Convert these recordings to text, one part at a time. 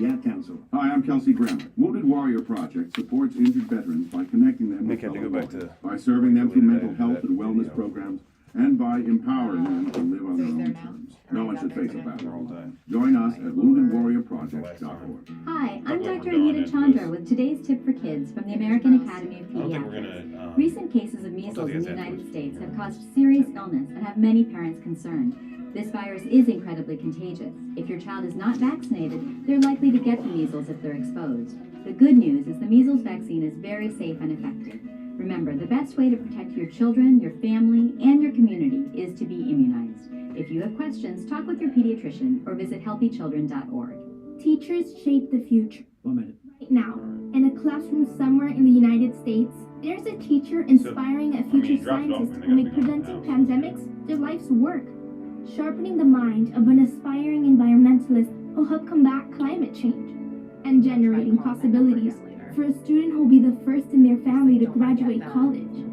the Ad Council. Hi, I'm Kelsey Grammer. Wounded Warrior Project supports injured veterans by connecting them with fellow warriors, by serving them through mental health and wellness programs, and by empowering them to live on their own terms. No one should face a battle. Join us at woundedwarriorproject.org. Hi, I'm Dr. Anita Chandra with today's tip for kids from the American Academy of Pediatrics. Recent cases of measles in the United States have caused serious illness and have many parents concerned. This virus is incredibly contagious. If your child is not vaccinated, they're likely to get the measles if they're exposed. The good news is the measles vaccine is very safe and effective. Remember, the best way to protect your children, your family, and your community is to be immunized. If you have questions, talk with your pediatrician or visit healthychildren.org. Teachers shape the future. 1 minute. Right now, in a classroom somewhere in the United States, there's a teacher inspiring a future scientist who make preventing pandemics their life's work. Sharpening the mind of an aspiring environmentalist who'll help combat climate change. And generating possibilities for a student who'll be the first in their family to graduate college.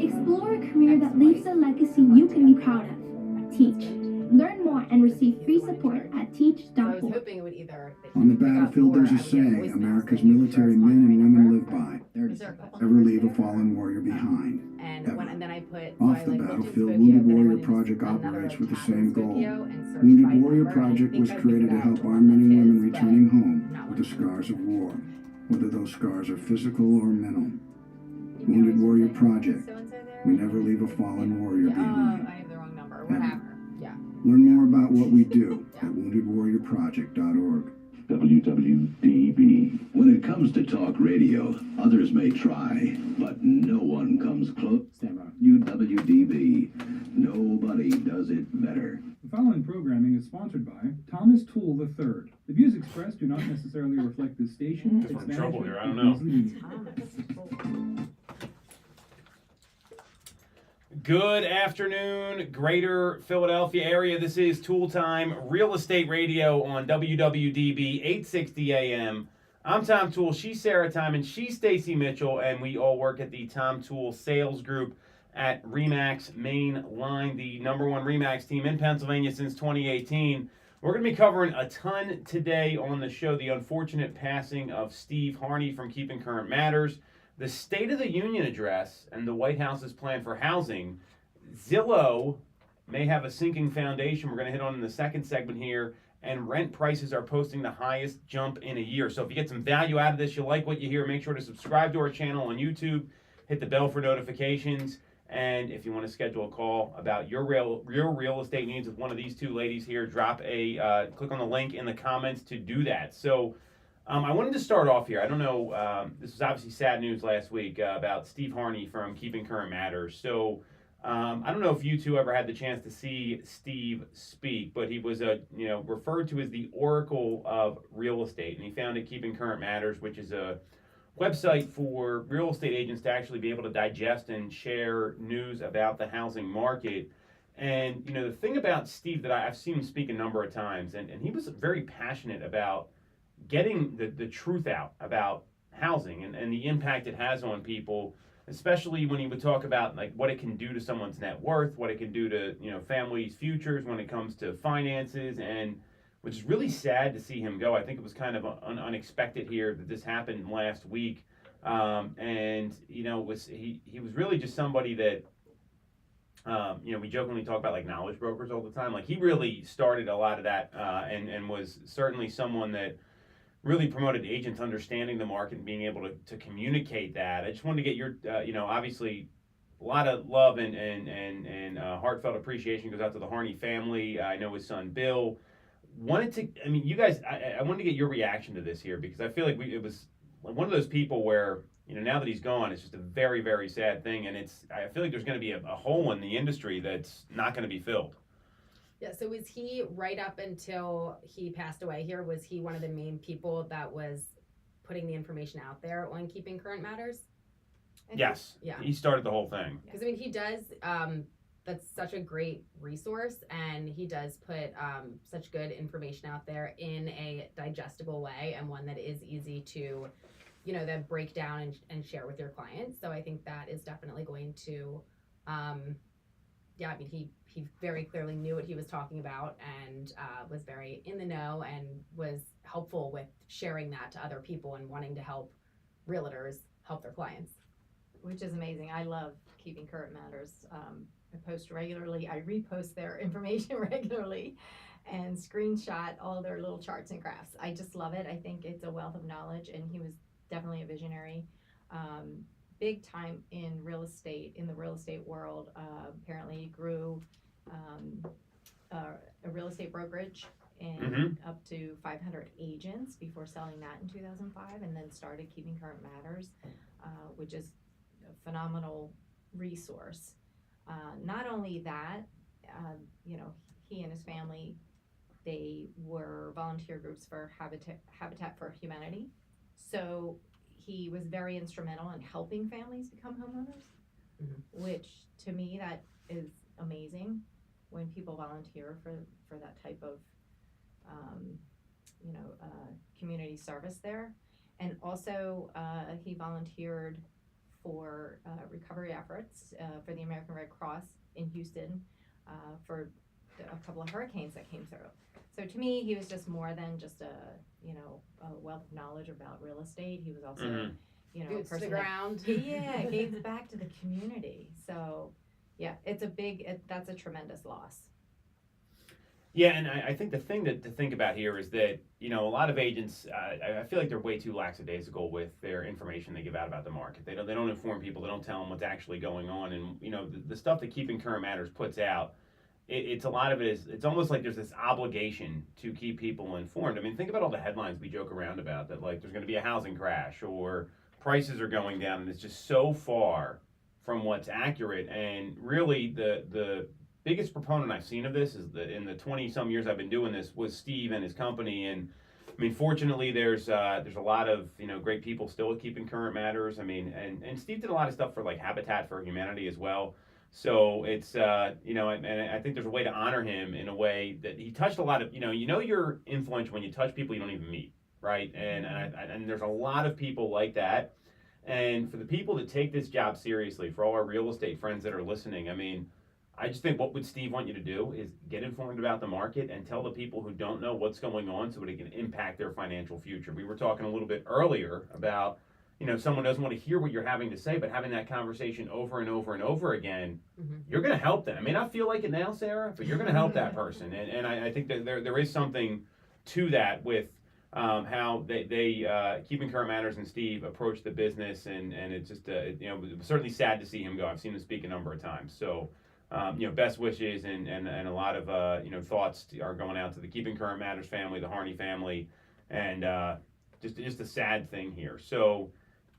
Explore a career that leaves a legacy you can be proud of. Teach. Learn more and receive free support at teach.org. On the battlefield, there's a saying America's military men and women live by. Ever leave a fallen warrior behind. Off the battlefield, Wounded Warrior Project operates with the same goal. Wounded Warrior Project was created to help our men and women returning home with the scars of war, whether those scars are physical or mental. Wounded Warrior Project. We never leave a fallen warrior behind. I have the wrong number. Whatever. Yeah. Learn more about what we do at woundedwarriorproject.org. WWDB. When it comes to talk radio, others may try, but no one comes close. Stand by. WWDB. Nobody does it better. The following programming is sponsored by Thomas Toole III. The views expressed do not necessarily reflect this station. If we're in trouble here, I don't know. Good afternoon, Greater Philadelphia area. This is Toole Time Real Estate Radio on WWDB 860 AM. I'm Tom Toole, she's Sarah Time, she's Stacy Mitchell, and we all work at the Tom Toole Sales Group at RE/MAX Main Line, the #1 RE/MAX team in Pennsylvania since 2018. We're going to be covering a ton today on the show. The unfortunate passing of Steve Harney from Keeping Current Matters, the State of the Union address, and the White House's plan for housing. Zillow may have a sinking foundation. We're going to hit on in the second segment here. And rent prices are posting the highest jump in a year. So if you get some value out of this, you like what you hear, make sure to subscribe to our channel on YouTube, hit the bell for notifications. And if you want to schedule a call about your real estate needs with one of these two ladies here, click on the link in the comments to do that. So I wanted to start off here. I don't know, this was obviously sad news last week about Steve Harney from Keeping Current Matters. So I don't know if you two ever had the chance to see Steve speak, but he was referred to as the Oracle of Real Estate, and he founded Keeping Current Matters, which is a website for real estate agents to actually be able to digest and share news about the housing market. And the thing about Steve that I've seen him speak a number of times, and he was very passionate about getting the truth out about housing and the impact it has on people, especially when he would talk about like what it can do to someone's net worth, what it can do to families' futures when it comes to finances, and which is really sad to see him go. I think it was kind of unexpected here that this happened last week, and it was he was really just somebody that we jokingly talk about like knowledge brokers all the time. Like he really started a lot of that, and was certainly someone that really promoted agents understanding the market and being able to communicate that. I just wanted to get your, obviously a lot of love and heartfelt appreciation goes out to the Harney family. I know his son Bill. You guys, I wanted to get your reaction to this here because I feel like it was one of those people where, now that he's gone, it's just a very, very sad thing. And I feel like there's going to be a hole in the industry that's not going to be filled. Yeah, so was he, right up until he passed away here, was he one of the main people that was putting the information out there on Keeping Current Matters? Yes. Yeah. He started the whole thing. Because, he does, that's such a great resource, and he does put such good information out there in a digestible way and one that is easy to, then break down and share with your clients. So I think that is definitely going to, he very clearly knew what he was talking about and was very in the know and helpful with sharing that to other people and wanting to help realtors help their clients. Which is amazing. I love Keeping Current Matters. I post regularly. I repost their information regularly and screenshot all their little charts and graphs. I just love it. I think it's a wealth of knowledge, and he was definitely a visionary. Big time in real estate, in the real estate world. Apparently he grew a real estate brokerage and up to 500 agents before selling that in 2005, and then started Keeping Current Matters, which is a phenomenal resource. Not only that, he and his family, they were volunteer groups for Habitat for Humanity. So he was very instrumental in helping families become homeowners, which to me, that is amazing when people volunteer for that type of, community service there. And also, he volunteered for recovery efforts for the American Red Cross in Houston for a couple of hurricanes that came through. So to me, he was just more than just a wealth of knowledge about real estate. He was also, Boots to the ground. Gave back to the community. So yeah, that's a tremendous loss. Yeah, and I think the thing to think about here is that, a lot of agents, I feel like they're way too lackadaisical with their information they give out about the market. They don't inform people. They don't tell them what's actually going on. And, the stuff that Keeping Current Matters puts out, it's a lot of it is, it's almost like there's this obligation to keep people informed. I mean, think about all the headlines we joke around about that, like there's going to be a housing crash or prices are going down, and it's just so far from what's accurate. And really the biggest proponent I've seen of this is that in the 20-some years I've been doing this was Steve and his company. And I mean, fortunately, there's a lot of great people still at Keeping Current Matters. I mean, and Steve did a lot of stuff for like Habitat for Humanity as well. So it's and I think there's a way to honor him in a way that he touched a lot of you're influential when you touch people you don't even meet, right? And there's a lot of people like that. And for the people that take this job seriously, for all our real estate friends that are listening, I mean, I just think what would Steve want you to do is get informed about the market and tell the people who don't know what's going on so it can impact their financial future. We were talking a little bit earlier about, someone doesn't want to hear what you're having to say, but having that conversation over and over and over again, you're going to help them. I may not feel like it now, Sarah, but you're going to help that person. And I think that there is something to that with how they Keeping Current Matters and Steve approach the business. And it's just, it was certainly sad to see him go. I've seen him speak a number of times. So, best wishes and a lot of thoughts are going out to the Keeping Current Matters family, the Harney family, and just a sad thing here. So,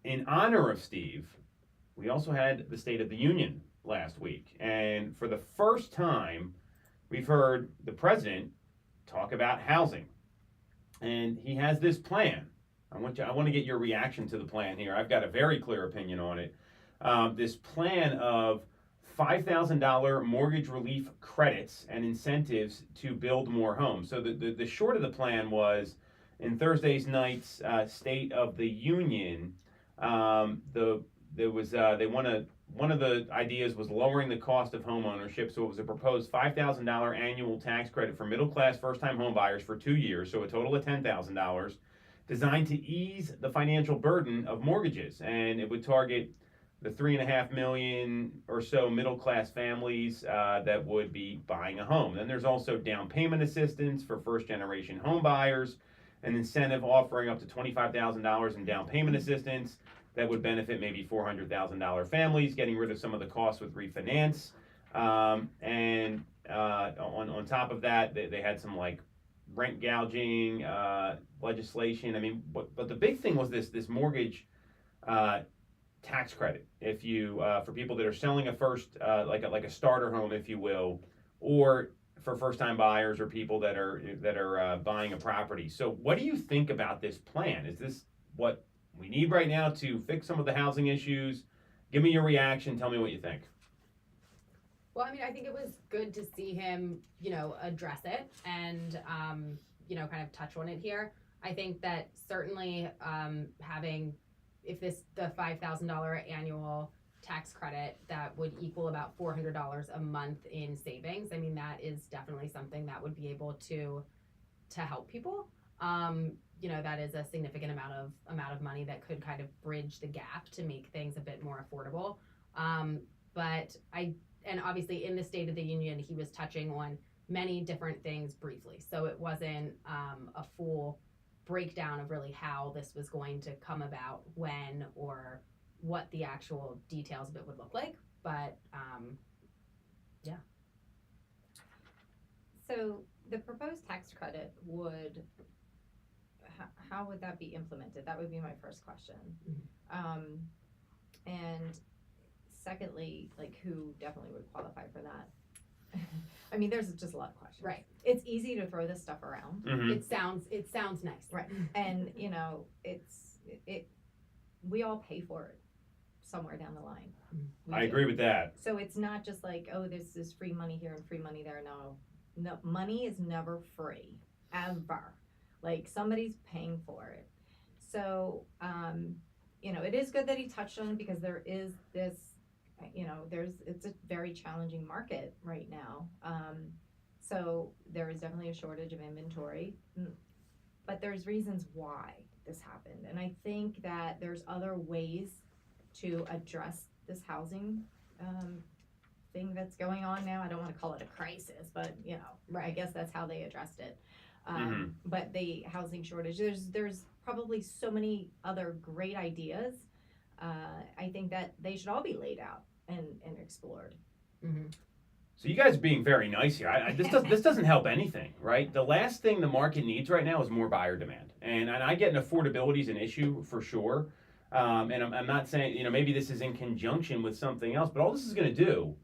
in honor of Steve, we also had the State of the Union last week, and for the first time, we've heard the president talk about housing, and he has this plan. I want to get your reaction to the plan here. I've got a very clear opinion on it. This plan of $5,000 mortgage relief credits and incentives to build more homes. So the short of the plan was, in Thursday's night's State of the Union, one of the ideas was lowering the cost of home ownership. So it was a proposed $5,000 annual tax credit for middle-class first-time home buyers for 2 years, so a total of $10,000, designed to ease the financial burden of mortgages. And it would target the 3.5 million or so middle-class families that would be buying a home. Then there's also down payment assistance for first-generation home buyers, an incentive offering up to $25,000 in down payment assistance that would benefit maybe $400,000 families, getting rid of some of the costs with refinance. And on top of that, they had some like rent gouging legislation. I mean, but the big thing was this mortgage tax credit. If you for people that are selling a first like a starter home, if you will, or for first-time buyers or people that are buying a property. So what do you think about this plan? Is this what we need right now to fix some of the housing issues? Give me your reaction. Tell me what you think. Well, I mean, I think it was good to see him, address it and, kind of touch on it here. I think that certainly having, the $5,000 annual tax credit that would equal about $400 a month in savings. I mean, that is definitely something that would be able to help people. That is a significant amount of money that could kind of bridge the gap to make things a bit more affordable. And obviously in the State of the Union, he was touching on many different things briefly. So it wasn't a full breakdown of really how this was going to come about, when, or what the actual details of it would look like. But yeah. So the proposed tax credit would, how would that be implemented? That would be my first question. And secondly, like, who definitely would qualify for that? I mean, there's just a lot of questions. Right. It's easy to throw this stuff around. Mm-hmm. It sounds nice. Right. And we all pay for it somewhere down the line. I agree with that. So it's not just like, oh, this is free money here and free money there. No, money is never free, ever. Like, somebody's paying for it. So, it is good that he touched on it, because there is this, it's a very challenging market right now. So there is definitely a shortage of inventory, but there's reasons why this happened. And I think that there's other ways to address this housing thing that's going on now. I don't want to call it a crisis, but I guess that's how they addressed it. But the housing shortage, there's probably so many other great ideas. I think that they should all be laid out and explored. Mm-hmm. So you guys are being very nice here. This doesn't help anything, right? The last thing the market needs right now is more buyer demand, and I get an affordability is an issue for sure. And I'm not saying maybe this is in conjunction with something else, but all this is going to do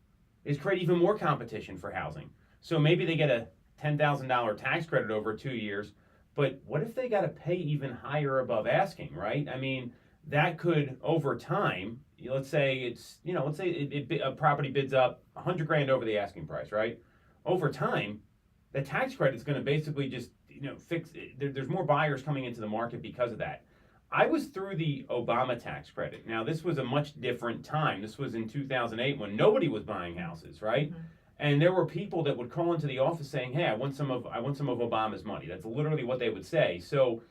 is create even more competition for housing. So maybe they get a $10,000 tax credit over 2 years, but what if they got to pay even higher above asking, right? I mean, that could, over time, let's say a property bids up $100,000 over the asking price, right? Over time, the tax credit is going to basically just fix it. There's more buyers coming into the market because of that. I was through the Obama tax credit. Now, this was a much different time. This was in 2008 when nobody was buying houses, right? Mm-hmm. And there were people that would call into the office saying, "Hey, I want some of Obama's money." That's literally what they would say. So,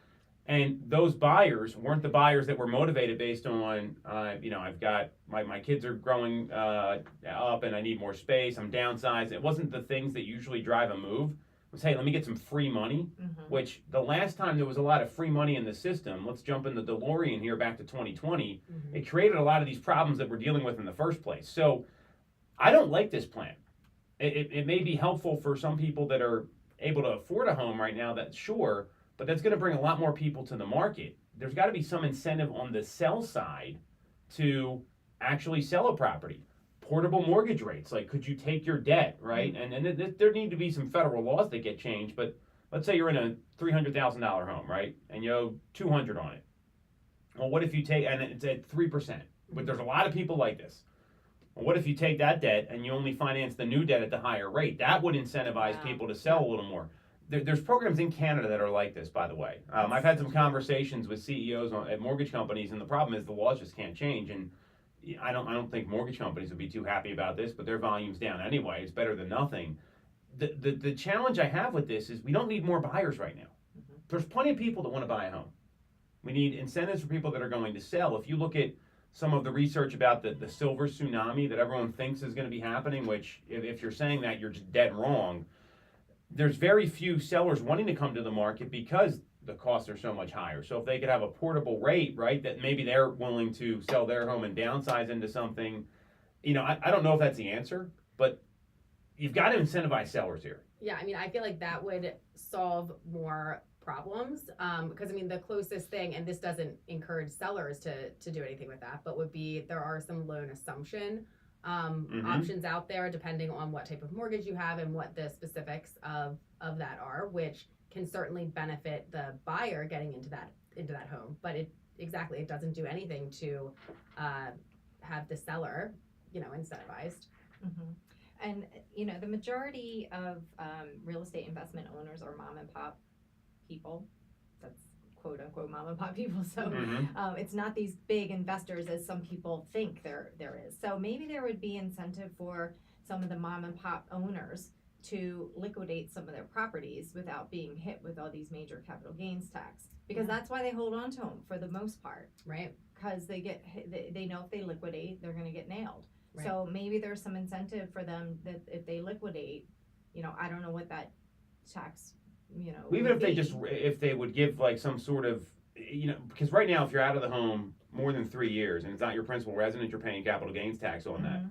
and those buyers weren't the buyers that were motivated based on, I've got my kids are growing up and I need more space. I'm downsized. It wasn't the things that usually drive a move. It was, hey, let me get some free money. Mm-hmm. Which the last time there was a lot of free money in the system, let's jump in the DeLorean here back to 2020. Mm-hmm. It created a lot of these problems that we're dealing with in the first place. So, I don't like this plan. It may be helpful for some people that are able to afford a home right now, that's sure, but that's going to bring a lot more people to the market. There's got to be some incentive on the sell side to actually sell a property. Portable mortgage rates, like, could you take your debt, right? And there need to be some federal laws that get changed, but let's say you're in a $300,000 home, right? And you owe $200 on it. Well, what if you take, and it's at 3%, but there's a lot of people like this. Well, what if you take that debt and you only finance the new debt at the higher rate? That would incentivize people to sell a little more. There's programs in Canada that are like this, by the way. I've had some conversations with CEOs at mortgage companies, and the problem is the laws just can't change. And I don't think mortgage companies would be too happy about this, but their volume's down anyway. It's better than nothing. The challenge I have with this is we don't need more buyers right now. Mm-hmm. There's plenty of people that want to buy a home. We need incentives for people that are going to sell. If you look at some of the research about the silver tsunami that everyone thinks is going to be happening, which if you're saying that, you're just dead wrong. There's very few sellers wanting to come to the market because the costs are so much higher. So if they could have a portable rate, right, that maybe they're willing to sell their home and downsize into something, I don't know if that's the answer, but you've got to incentivize sellers here. Yeah, I mean, I feel like that would solve more problems, because the closest thing, and this doesn't encourage sellers to do anything with that, but would be there are some loan assumption options out there depending on what type of mortgage you have and what the specifics of that are, which can certainly benefit the buyer getting into that home, but it doesn't do anything to have the seller incentivized. Mm-hmm. And the majority of real estate investment owners are mom and pop people. That's quote unquote mom and pop people. So it's not these big investors as some people think there is. So maybe there would be incentive for some of the mom and pop owners to liquidate some of their properties without being hit with all these major capital gains tax, because that's why they hold on to them for the most part, Right. because they know if they liquidate, they're going to get nailed. Right. So maybe there's some incentive for them that if they liquidate, I don't know what that tax, even if if they would give like some sort of, because right now if you're out of the home more than 3 years and it's not your principal residence, you're paying capital gains tax on that.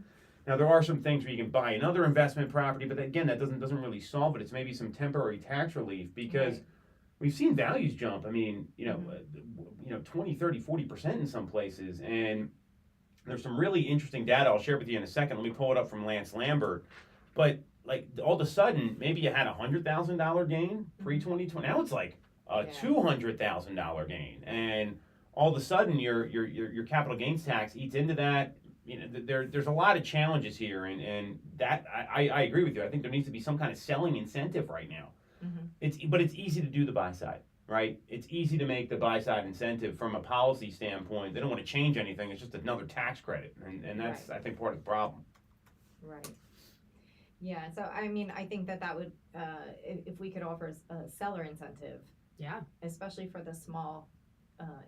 Now there are some things where you can buy another investment property, but again, that doesn't really solve it. It's maybe some temporary tax relief, because we've seen values jump. I mean, 20, 30, 40% in some places, and there's some really interesting data I'll share with you in a second. Let me pull it up from Lance Lambert. But like all of a sudden, maybe you had $100,000 gain pre-2020. Now it's like a $200,000 gain, and all of a sudden your capital gains tax eats into that. There's a lot of challenges here, and that I agree with you. I think there needs to be some kind of selling incentive right now. But it's easy to do the buy side, right? It's easy to make the buy side incentive from a policy standpoint. They don't want to change anything. It's just another tax credit, and that's I think part of the problem. Right. Yeah. So I mean, I think that would if we could offer a seller incentive. Yeah. Especially for the small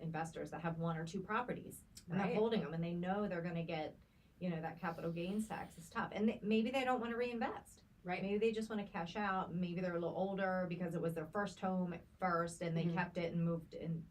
investors that have 1 or 2 properties and Right. they're holding them and they know they're going to get, that capital gains tax is tough. And maybe they don't want to reinvest. Right. Maybe they just want to cash out. Maybe they're a little older because it was their first home at first and they kept it and moved and,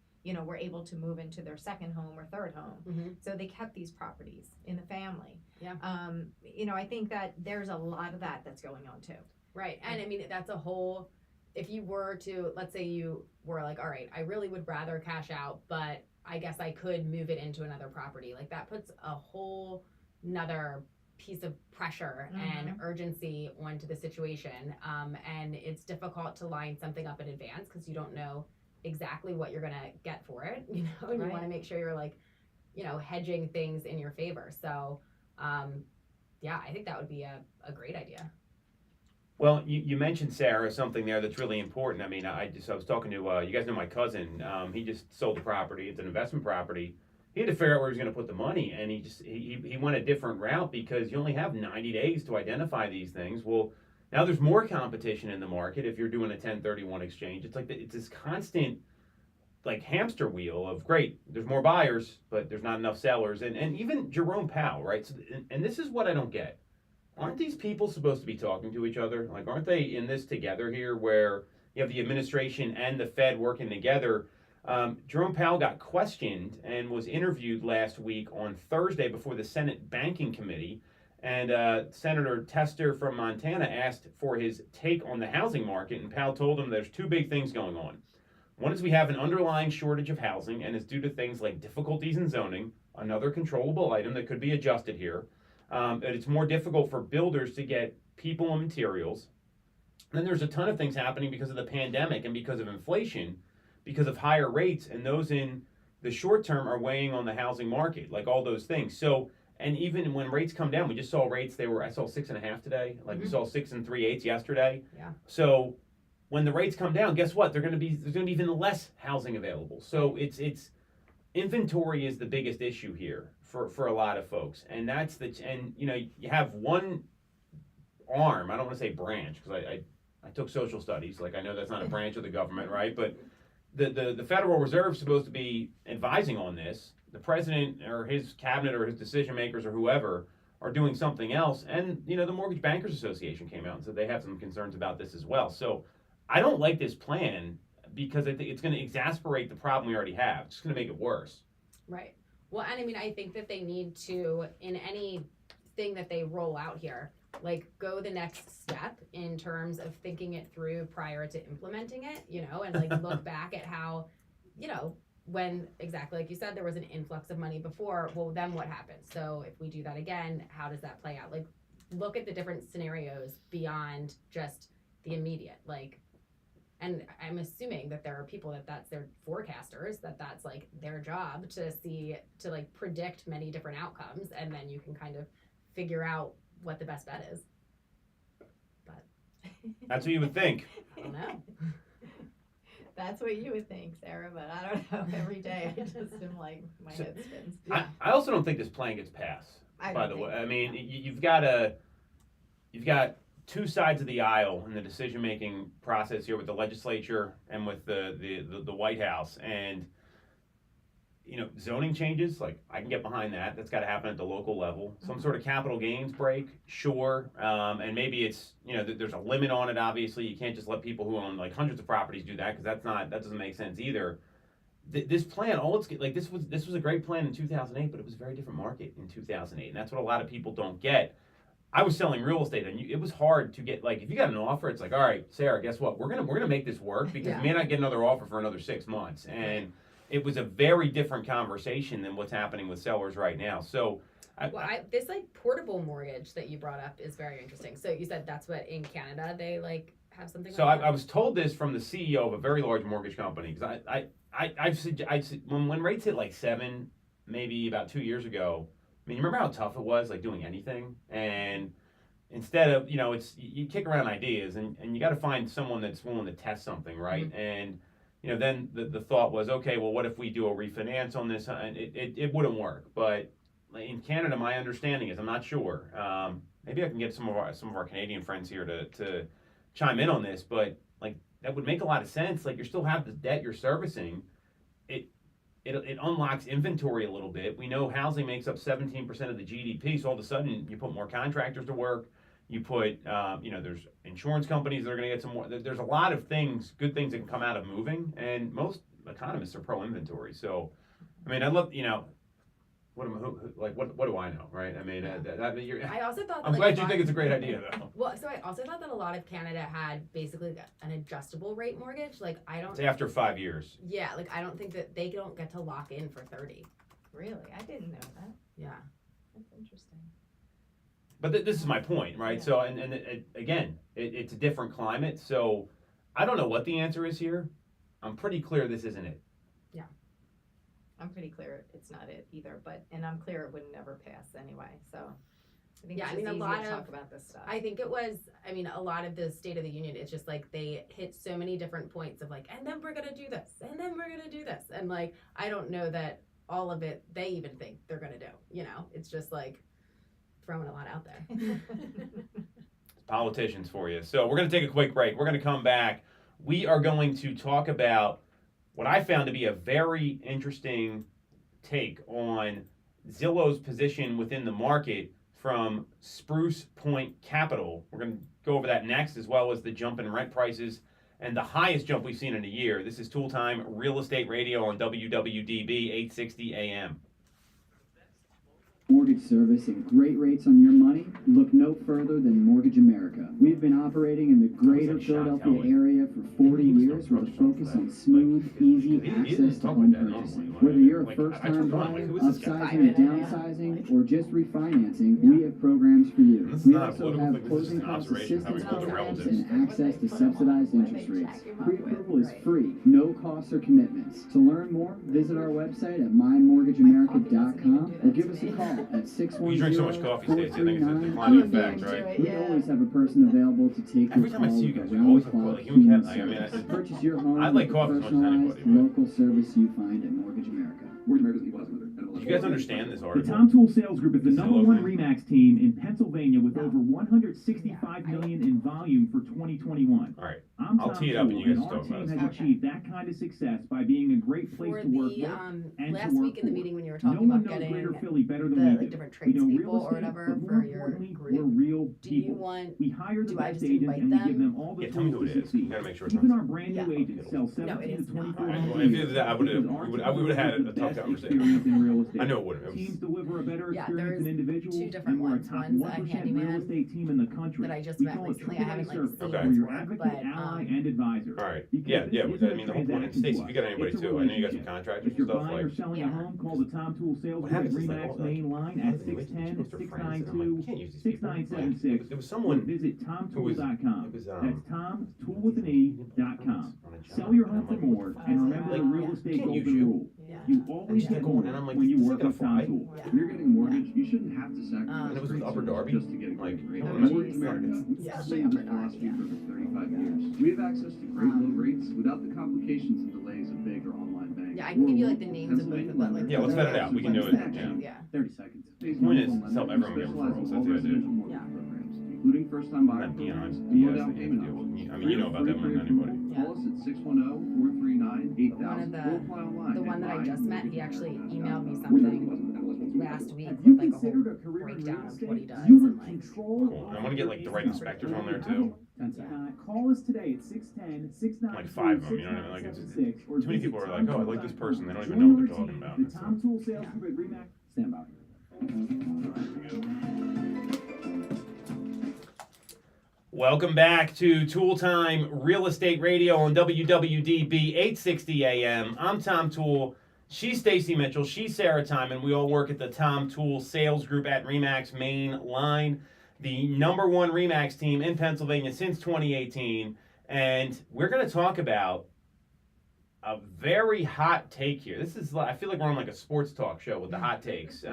were able to move into their second home or third home. So they kept these properties in the family. Yeah. I think that there's a lot of that's going on too. Right. And I mean, that's a whole, if you were to, let's say you were like, all right, I really would rather cash out, but I guess I could move it into another property. Like that puts a whole nother piece of pressure and urgency onto the situation. And it's difficult to line something up in advance because you don't know exactly what you're going to get for it, and you want to make sure you're like, hedging things in your favor. So, yeah, I think that would be a great idea. Well, you mentioned, Sarah, something there that's really important. I mean, I was talking to, you guys know my cousin. He just sold the property. It's an investment property. He had to figure out where he was going to put the money, and he went a different route because you only have 90 days to identify these things. Well, now there's more competition in the market if you're doing a 1031 exchange. It's like it's this constant like hamster wheel of great, there's more buyers, but there's not enough sellers. And even Jerome Powell, right? So, and this is what I don't get. Aren't these people supposed to be talking to each other? Like, aren't they in this together here where you have the administration and the Fed working together? Jerome Powell got questioned and was interviewed last week on Thursday before the Senate Banking Committee. And Senator Tester from Montana asked for his take on the housing market. And Powell told him there's 2 big things going on. One is we have an underlying shortage of housing, and it's due to things like difficulties in zoning, another controllable item that could be adjusted here. And it's more difficult for builders to get people and materials. And then there's a ton of things happening because of the pandemic and because of inflation, because of higher rates, and those in the short term are weighing on the housing market, like all those things. So, and even when rates come down, we just saw rates, I saw 6.5 today, like we saw 6 3/8 yesterday. Yeah. So when the rates come down, guess what? There's going to be even less housing available. So it's inventory is the biggest issue here for a lot of folks, and you have one arm. I don't want to say branch because I took social studies. Like I know that's not a branch of the government, right? But the Federal Reserve is supposed to be advising on this. The president or his cabinet or his decision makers or whoever are doing something else, and the Mortgage Bankers Association came out and said they have some concerns about this as well. So I don't like this plan because I think it's going to exacerbate the problem we already have. It's going to make it worse. Right. Well, and I mean, I think that they need to, in anything that they roll out here, like go the next step in terms of thinking it through prior to implementing it, and like look back at how, when exactly like you said, there was an influx of money before, well, then what happened? So if we do that again, how does that play out? Like look at the different scenarios beyond just the immediate, like, and I'm assuming that there are people that's their forecasters, that's like their job to like predict many different outcomes, and then you can kind of figure out what the best bet is. But that's what you would think. I don't know. That's what you would think, Sarah, but I don't know. Every day I just am like, my head spins. I also don't think this plan gets passed, by the way. I mean, you've got two sides of the aisle in the decision-making process here with the legislature and with the White House. And, you know, zoning changes, like, I can get behind that. That's got to happen at the local level. Some sort of capital gains break, sure. And maybe it's, you know, there's a limit on it, obviously. You can't just let people who own, like, hundreds of properties do that, because that doesn't make sense either. This plan, this was a great plan in 2008, but it was a very different market in 2008. And that's what a lot of people don't get. I was selling real estate, and it was hard to get, like, if you got an offer, it's like, all right, Sarah, guess what? We're gonna make this work, because we may not get another offer for another 6 months. And it was a very different conversation than what's happening with sellers right now. So, this like portable mortgage that you brought up is very interesting. So you said that's what in Canada they like have something. So like I was told this from the CEO of a very large mortgage company, because when rates hit like 7, maybe about 2 years ago. I mean, you remember how tough it was, like, doing anything? And instead of, you know, you kick around ideas, and you got to find someone that's willing to test something, right? Mm-hmm. And, you know, then the thought was, okay, well, what if we do a refinance on this? And it wouldn't work. But in Canada, my understanding is, I'm not sure. Maybe I can get some of our Canadian friends here to chime in on this, but, like, that would make a lot of sense. Like, you still have the debt you're servicing. It unlocks inventory a little bit. We know housing makes up 17% of the GDP, so all of a sudden you put more contractors to work. You put, you know, there's insurance companies that are going to get some more. There's a lot of good things that can come out of moving, and most economists are pro-inventory. So, I mean, I love, you know, what do I know, right? I mean, I also thought that, I'm glad you think it's a great idea, though. Well, so I also thought that a lot of Canada had basically an adjustable rate mortgage. Like, I don't. It's after 5 years. Yeah, like, I don't think that they don't get to lock in for 30. Really, I didn't know that. Yeah, that's interesting. But this is my point, right? Yeah. So, again, it's a different climate. So, I don't know what the answer is here. I'm pretty clear this isn't it. Yeah. I'm pretty clear it's not it either, and I'm clear it would never pass anyway. So I think it's just easy to talk about this stuff. I think a lot of the State of the Union, it's just like they hit so many different points of like, and then we're gonna do this, and then we're gonna do this, and like, I don't know that all of it they even think they're gonna do. You know, it's just like throwing a lot out there. Politicians for you. So we're gonna take a quick break. We're gonna come back. We are going to talk about what I found to be a very interesting take on Zillow's position within the market from Spruce Point Capital. We're going to go over that next, as well as the jump in rent prices and the highest jump we've seen in a year. This is Toole Time Real Estate Radio on WWDB 860 AM. Mortgage service and great rates on your money? Look no further than Mortgage America. We've been operating in the greater Philadelphia area for 40 years with a focus on smooth, easy access to home purchasing. Whether you're a first-time buyer, upsizing or downsizing, or just refinancing, we have programs for you. We also have closing cost assistance programs and access to subsidized interest rates. Pre-approval is free, no costs or commitments. To learn more, visit our website at mymortgageamerica.com or give us a call at 610-439-9999. You drink so much coffee, Stacey, I think it's a declining effect, right? We always have a person available to take Every your time I call see you with guys, we always have around-the-clock like, human I Purchase your home I like with coffee as much as personalized, anybody, but- local service you find at Mortgage America. Mortgage America's equalizing. Do you guys understand this The article? Tom Toole Sales Group is the It's number still one open. RE/MAX team in Pennsylvania with over 165 million in volume for 2021. All right. I'm I'll Tom tee it up and Toole, you guys our talk about team it. has achieved that kind of success by being a great place For to work the with and last to work week in the for. meeting when you were No talking one about knows getting Greater Philly better than the we like do. different We know real tradespeople or estate, whatever but more for your importantly, group, we're real do you people. want? We hire the do I best just agents invite and we them? give them all the Yeah, tell me tools who to it is. succeed. You gotta make sure it's Even not- our brand new Yeah. agents sell No, it 17 to is not. 24 All right, homes well, a if year. it was that, I would've- Because our we team would've had delivers a the tough best conversation. experience in real estate. I know it would've. It was- Teams deliver a better Yeah, experience than there's individuals, two different and we're a ones. top One's a 1% real handyman estate team in the country. that I just We met call it recently. I Triple A haven't, like, Service. seen Okay. We're his your work, advocate, but, ally, and advisor. All right. Because Yeah, this yeah. isn't I a mean, the whole point. transaction Stacey, to if you got us. anybody It's a too, I know you got some relationship. contractors If and you're stuff buying or like. selling Yeah. a home, call the Tom Toole Sales What Group happens is, like, RE/MAX all that- main line all at the ways that you're supposed to friends, and I'm like, 610-692 we can't use these people. 6976 There was or someone visit who was, tomtoole.com. it was, That's Tom, Toole with an E.com. Sell your home for more, and remember the real estate Can't use golden you. rule. Yeah. You always Yeah. get more And I'm like, when you this work ain't with gonna Tom fly. Toole. Yeah. If you're getting a mortgage, you shouldn't have to sacrifice And it was with great Upper service Darby, just to get a like, great rate. oh, Mortgage geez. America Yeah. has been this philosophy for over 35 years. We have access to great low rates without the complications and delays of big or online banks. Yeah, I can give you like the names of both of them. Like, Yeah, let's vet it out. We can do it. Yeah. Yeah. 30 seconds. Phase Point one is, loan help lender everyone get specializes referrals. in That's all the idea. residential mortgage Yeah. programs. including first-time buyers. Not being honest, No BS down that you have to payment deal with. options. I mean, you know about that more than anybody. Call us at 610-439-8000 One of or apply online the at one that I just met, he actually emailed me buyinmortgage.com. something last week Have with you like a considered a whole career in breakdown real of what he estate? does You and would like control. Cool. And I want to get like the right inspectors on there too. Call us today at 610-693-6976 Like 5 of them, you know what I mean? Like, it's or too many visit people are like, oh, I like this TomToole.com. person. They don't even Join know what our they're talking team, about. The It's- Tom Toole sales group at RE/MAX. Stand by. Welcome back to Toole Time Real Estate Radio on WWDB 860 AM. I'm Tom Toole. She's Stacy Mitchell. She's Sarah Time, and we all work at the Tom Toole Sales Group at RE/MAX Main Line, the number one RE/MAX team in Pennsylvania since 2018. And we're going to talk about a very hot take here. This is, I feel like we're on like a sports talk show with the hot takes.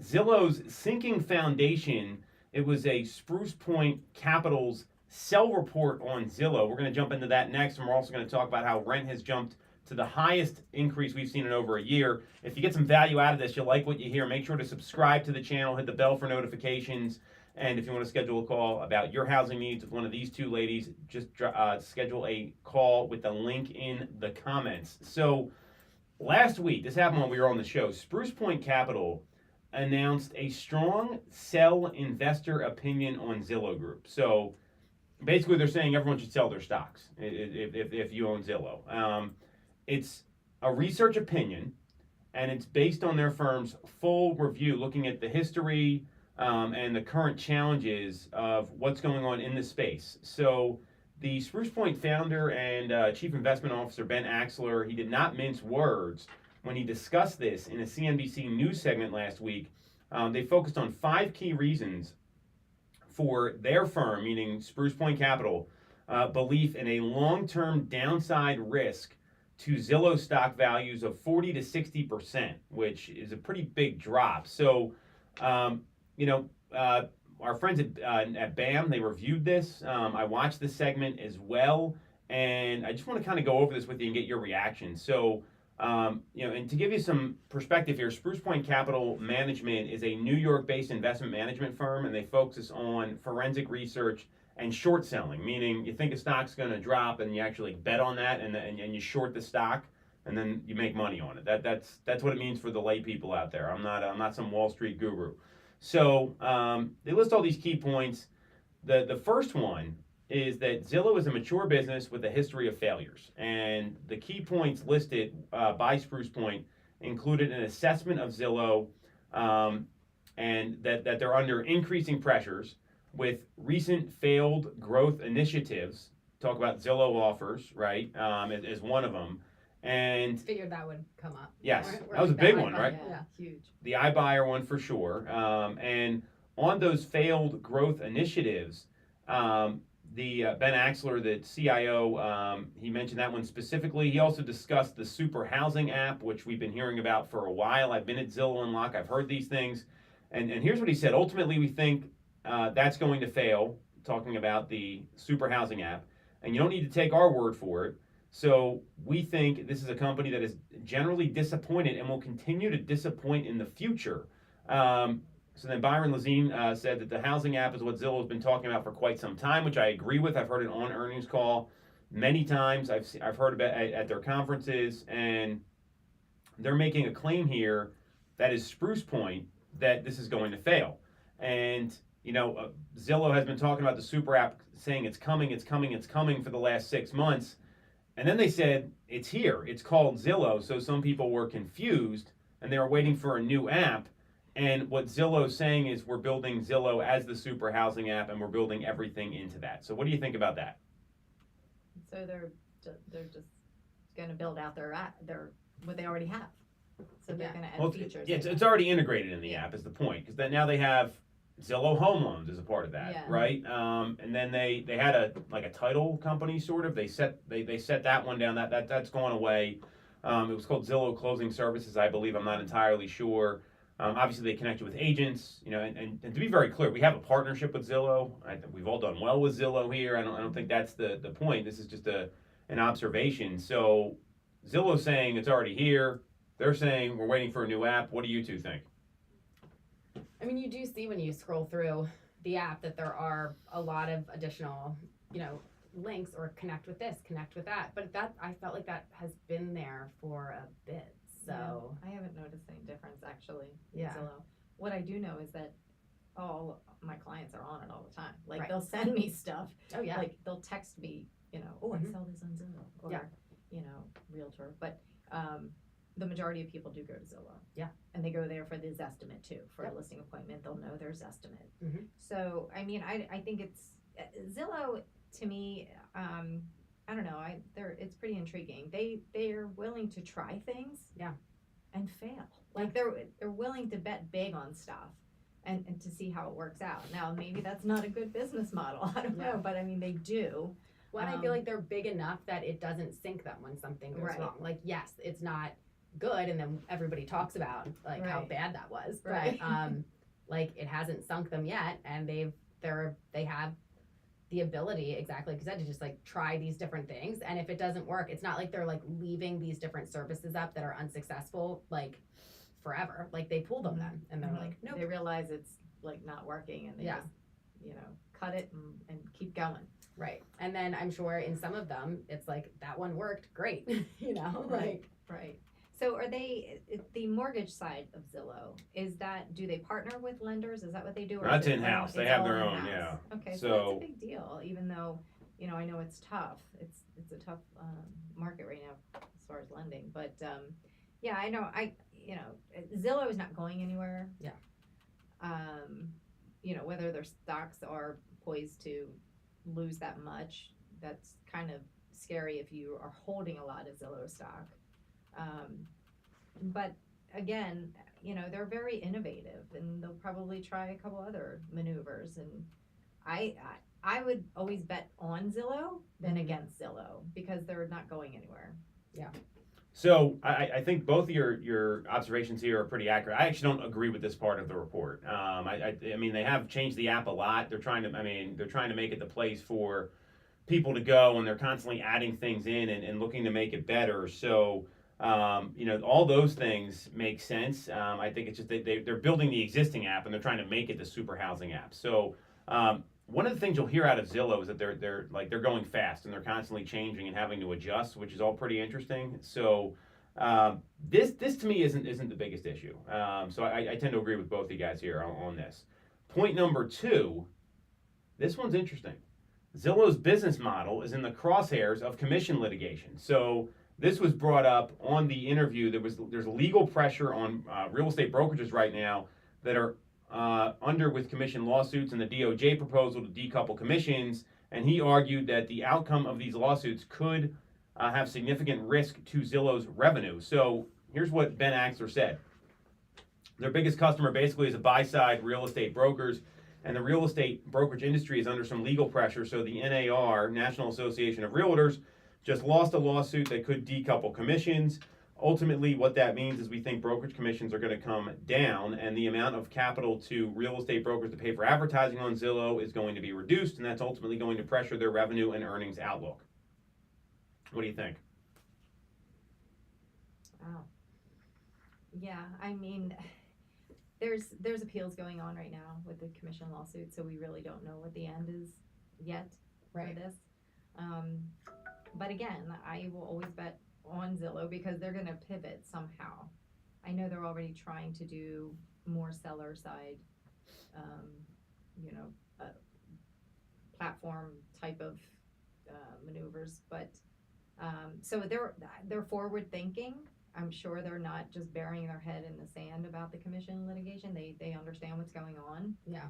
Zillow's sinking foundation. It was a Spruce Point Capital's sell report on Zillow. We're going to jump into that next, and we're also going to talk about how rent has jumped to the highest increase we've seen in over a year. If you get some value out of this, you like what you hear, make sure to subscribe to the channel, hit the bell for notifications, and if you want to schedule a call about your housing needs with one of these two ladies, just schedule a call with the link in the comments. So last week, this happened when we were on the show, Spruce Point Capital announced a strong sell investor opinion on Zillow Group. So basically they're saying everyone should sell their stocks if you own Zillow. It's a research opinion, and it's based on their firm's full review, looking at the history and the current challenges of what's going on in the space. So the Spruce Point founder and chief investment officer, Ben Axler, he did not mince words when he discussed this in a CNBC News segment last week. They focused on 5 key reasons for their firm, meaning Spruce Point Capital, belief in a long-term downside risk to Zillow stock values of 40 to 60%, which is a pretty big drop. So, our friends at BAM, they reviewed this. I watched this segment as well, and I just want to kind of go over this with you and get your reaction. So, and to give you some perspective here, Spruce Point Capital Management is a New York-based investment management firm, and they focus on forensic research and short selling, meaning you think a stock's going to drop and you actually bet on that and you short the stock and then you make money on it. That's what it means for the lay people out there. I'm not some Wall Street guru. So they list all these key points. The first one is that Zillow is a mature business with a history of failures. And the key points listed by Spruce Point included an assessment of Zillow and that they're under increasing pressures with recent failed growth initiatives. Talk about Zillow offers, right, as one of them. And figured that would come up. Yes, We're that was a like big one, right? Yeah, huge. The iBuyer one for sure. And on those failed growth initiatives, Ben Axler, the CIO, he mentioned that one specifically. He also discussed the Super Housing app, which we've been hearing about for a while. I've been at Zillow Unlock. I've heard these things. And here's what he said. Ultimately, we think that's going to fail, talking about the Super Housing app. And you don't need to take our word for it. So we think this is a company that is generally disappointed and will continue to disappoint in the future. So then Byron Lazine said that the housing app is what Zillow has been talking about for quite some time, which I agree with. I've heard it on earnings call many times. I've heard about it at their conferences, and they're making a claim here that is Spruce Point that this is going to fail. And Zillow has been talking about the super app, saying it's coming for the last 6 months. And then they said it's here. It's called Zillow. So some people were confused and they were waiting for a new app. And what Zillow's saying is we're building Zillow as the super housing app and we're building everything into that. So what do you think about that? So they're just going to build out their what they already have. So they're going to add features. Yeah, it's already integrated in the app is the point. Because then now they have Zillow Home Loans as a part of that, right? And then they had a title company sort of. They set that one down. That's gone away. It was called Zillow Closing Services, I believe. I'm not entirely sure. Obviously, they connected with agents, and to be very clear, we have a partnership with Zillow. We've all done well with Zillow here. I don't think that's the point. This is just an observation. So Zillow's saying it's already here. They're saying we're waiting for a new app. What do you two think? I mean, you do see when you scroll through the app that there are a lot of additional, you know, links or connect with this, connect with that. But that, I felt like that has been there for a bit. So I haven't noticed any difference actually in Yeah. Zillow. What I do know is that all my clients are on it all the time. Like Right. they'll send me stuff. Oh yeah. Like they'll text me, you know, oh, I Mhm. sell this on Zillow or, Yeah. you know, Realtor. But the majority of people do go to Zillow. Yeah. And they go there for the Zestimate too. For Yep. a listing appointment, they'll know their Zestimate. Mhm. So, I mean, I think it's, Zillow to me, I don't know, it's pretty intriguing. They're willing to try things. Yeah. And fail. Like they're willing to bet big on stuff. And to see how it works out. Now, maybe that's not a good business model. I don't Yeah. know, but I mean, they do. Well, and I feel like they're big enough that it doesn't sink them when something goes Right. wrong. Like, yes, it's not good, and then everybody talks about like how Right. bad that was. Right. But like it hasn't sunk them yet, and they have the ability, exactly like you said, to just like try these different things. And if it doesn't work, it's not like they're like leaving these different services up that are unsuccessful like forever. Like they pull them then, and they're Mhm. like, nope. They realize it's like not working and they Yeah. just, you know, cut it and keep going. Right. And then I'm sure in some of them, it's like that one worked great, you know, like. Right. So are they, the mortgage side of Zillow, do they partner with lenders? Is that what they do? Or That's is it in-house. all- They it's have all their own, in-house? yeah. Okay, so So- that's a big deal, even though, you know, I know it's tough. It's a tough market right now as far as lending. But yeah, I know, you know, Zillow is not going anywhere. Yeah. You know, whether their stocks are poised to lose that much, that's kind of scary if you are holding a lot of Zillow stock. But again, you know, they're very innovative and they'll probably try a couple other maneuvers. And I would always bet on Zillow than Mhm. against Zillow because they're not going anywhere. Yeah. So I think both of your observations here are pretty accurate. I actually don't agree with this part of the report. I mean, they have changed the app a lot. They're trying to make it the place for people to go, and they're constantly adding things in and looking to make it better. So, you know, all those things make sense. I think it's just they're building the existing app and they're trying to make it the super housing app. So, one of the things you'll hear out of Zillow is that they're going fast and they're constantly changing and having to adjust, which is all pretty interesting. So, this to me isn't the biggest issue. So I tend to agree with both of you guys here on this. Point number 2, this one's interesting. Zillow's business model is in the crosshairs of commission litigation. So this was brought up on the interview. There's legal pressure on real estate brokerages right now that are under with commission lawsuits and the DOJ proposal to decouple commissions. And he argued that the outcome of these lawsuits could have significant risk to Zillow's revenue. So here's what Ben Axler said. Their biggest customer basically is a buy-side real estate brokers, and the real estate brokerage industry is under some legal pressure. So the NAR, National Association of Realtors, just lost a lawsuit that could decouple commissions. Ultimately, what that means is we think brokerage commissions are going to come down, and the amount of capital to real estate brokers to pay for advertising on Zillow is going to be reduced, and that's ultimately going to pressure their revenue and earnings outlook. What do you think? Wow. Yeah, I mean, there's appeals going on right now with the commission lawsuit, so we really don't know what the end is yet for this. But again, I will always bet on Zillow because they're going to pivot somehow. I know they're already trying to do more seller side, you know, platform type of maneuvers, but so they're forward thinking. I'm sure they're not just burying their head in the sand about the commission litigation. They understand what's going on. Yeah.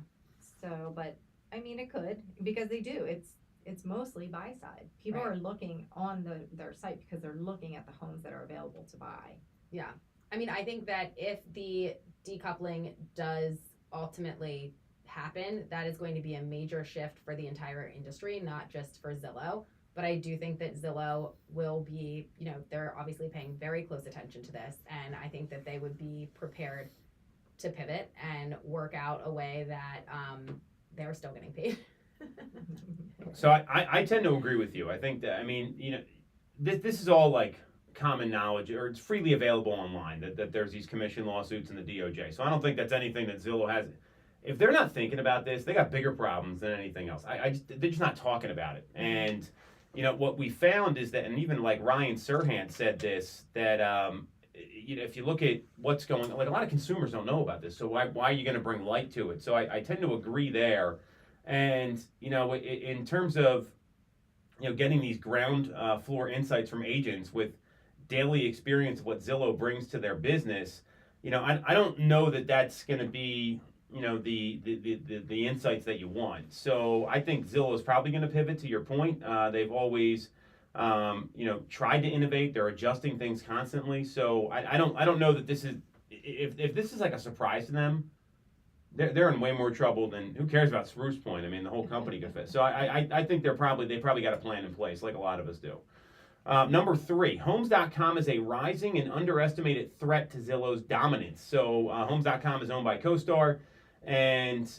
So, but I mean, it could because they do. It's mostly buy side. People Right. are looking on their site because they're looking at the homes that are available to buy. Yeah. I mean, I think that if the decoupling does ultimately happen, that is going to be a major shift for the entire industry, not just for Zillow. But I do think that Zillow will be, you know, they're obviously paying very close attention to this. And I think that they would be prepared to pivot and work out a way that they're still getting paid. So I tend to agree with you. I think that, I mean, you know, this is all like common knowledge, or it's freely available online that there's these commission lawsuits in the DOJ. So I don't think that's anything that Zillow if they're not thinking about this, they got bigger problems than anything else. They're just not talking about it. And, you know, what we found is that, and even like Ryan Serhant said this, that, you know, if you look at what's going on, like a lot of consumers don't know about this. So why are you going to bring light to it? So I tend to agree there. And, you know, in terms of, you know, getting these ground floor insights from agents with daily experience of what Zillow brings to their business, you know, I don't know that that's going to be, you know, the insights that you want. So I think Zillow is probably going to pivot, to your point. They've always, you know, tried to innovate. They're adjusting things constantly. So I don't know that this is, if this is like a surprise to them, they're in way more trouble than, who cares about Spruce Point? I mean, the whole company could fit. So I think they probably got a plan in place, like a lot of us do. Number 3, Homes.com is a rising and underestimated threat to Zillow's dominance. So Homes.com is owned by CoStar, and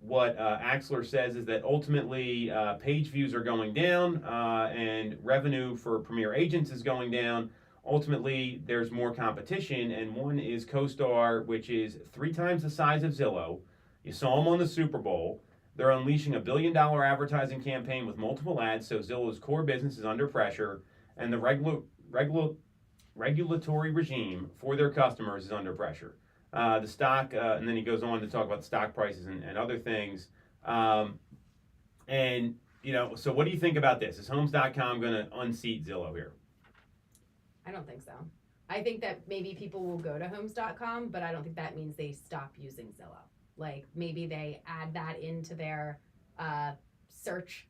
what Axler says is that ultimately page views are going down and revenue for Premier Agents is going down. Ultimately, there's more competition, and one is CoStar, which is 3 times the size of Zillow. You saw them on the Super Bowl. They're unleashing a $1 billion advertising campaign with multiple ads, so Zillow's core business is under pressure, and the regulatory regime for their customers is under pressure. The stock, and then he goes on to talk about stock prices and other things. And, you know, so what do you think about this? Is Homes.com going to unseat Zillow here? I don't think so. I think that maybe people will go to Homes.com, but I don't think that means they stop using Zillow. Like, maybe they add that into their search,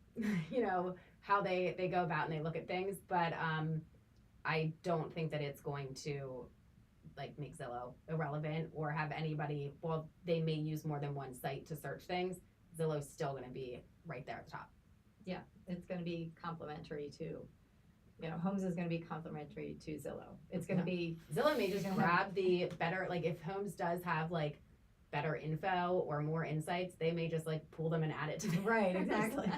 you know, how they go about and they look at things. But I don't think that it's going to, like, make Zillow irrelevant or have anybody, well, they may use more than one site to search things. Zillow's still going to be right there at the top. Yeah, it's going to be complementary to, you know, Homes is going to be complementary to Zillow. It's going to be, Zillow may just grab the better, like, if Homes does have, like, better info or more insights, they may just, like, pull them and add it to the right, exactly.